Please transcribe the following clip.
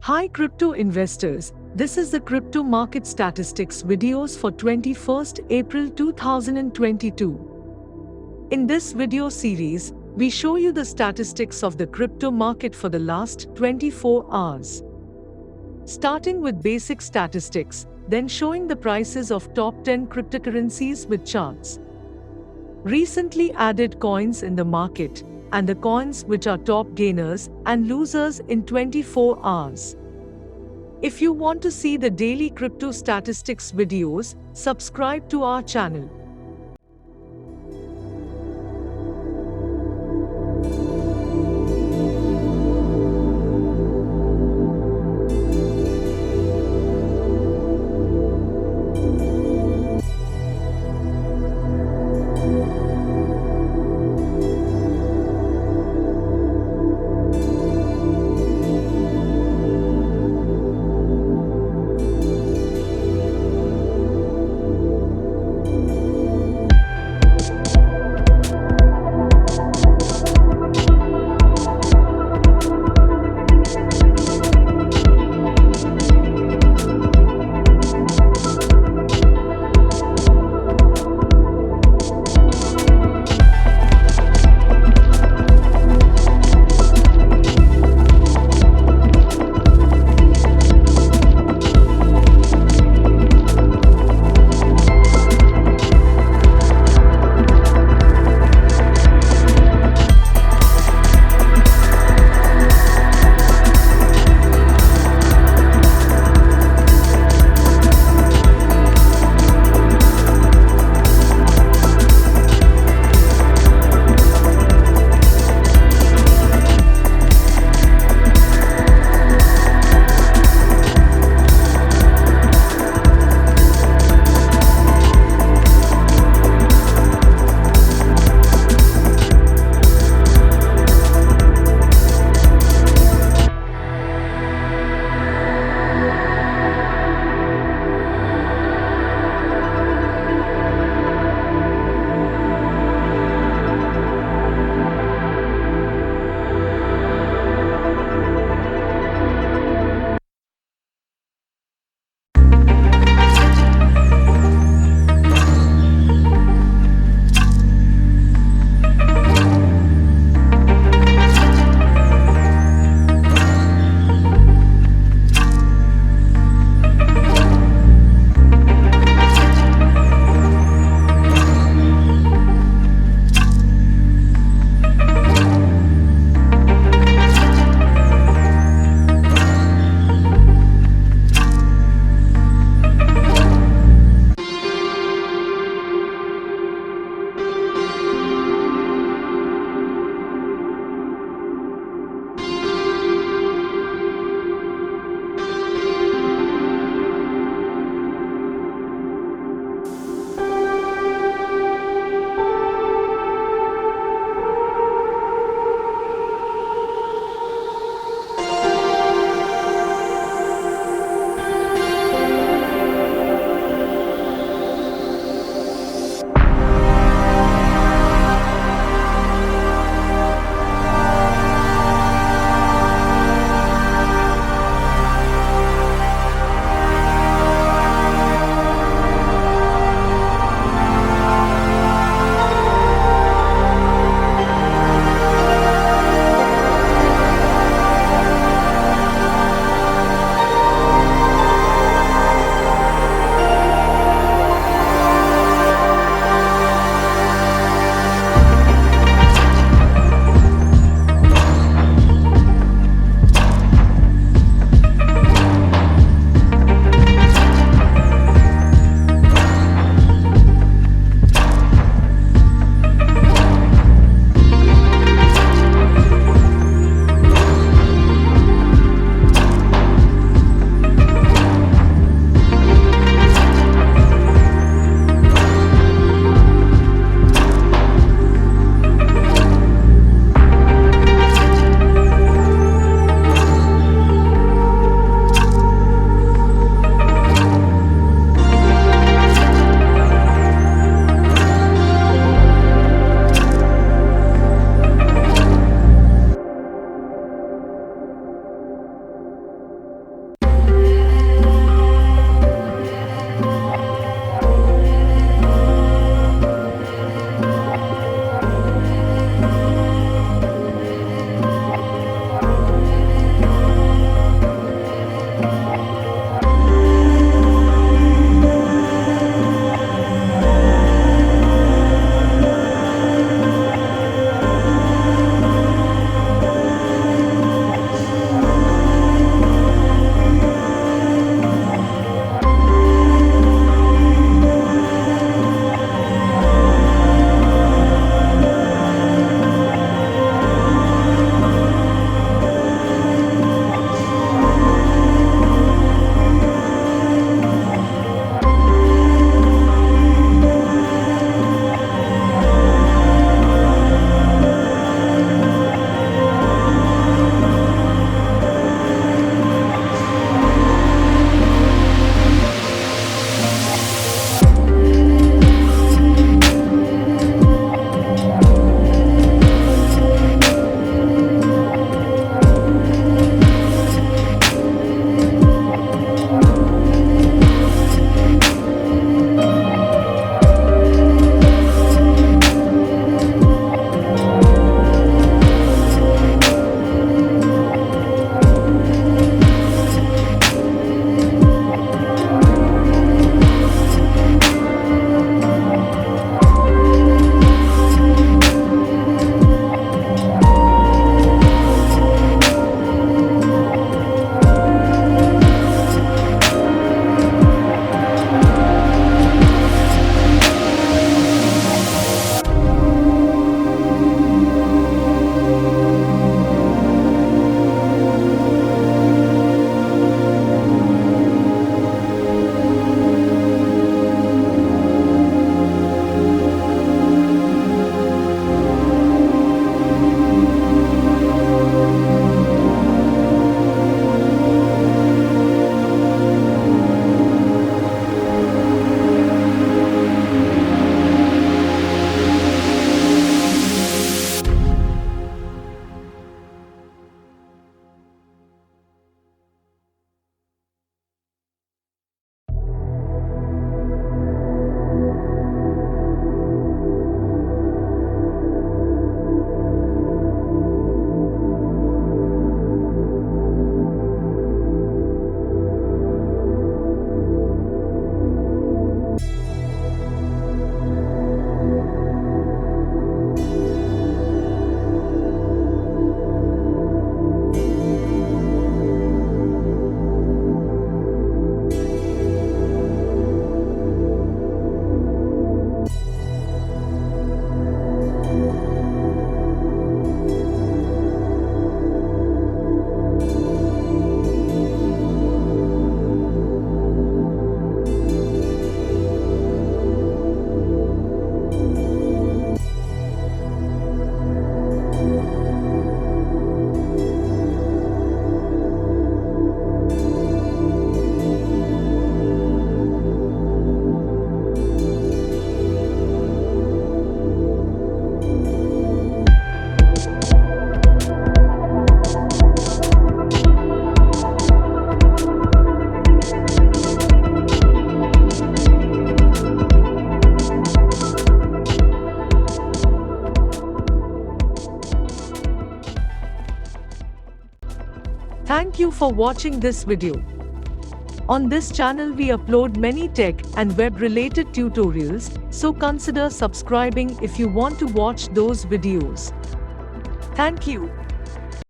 Hi crypto investors, this is the crypto market statistics videos for 21st April 2022. In this video series, we show you the statistics of the crypto market for the last 24 hours. Starting with basic statistics, then showing the prices of top 10 cryptocurrencies with charts. Recently added coins in the market, and the coins which are top gainers and losers in 24 hours. If you want to see the daily crypto statistics videos, subscribe to our channel. Thank you for watching this video. On this channel we upload many tech and web related tutorials, so consider subscribing if you want to watch those videos. Thank you.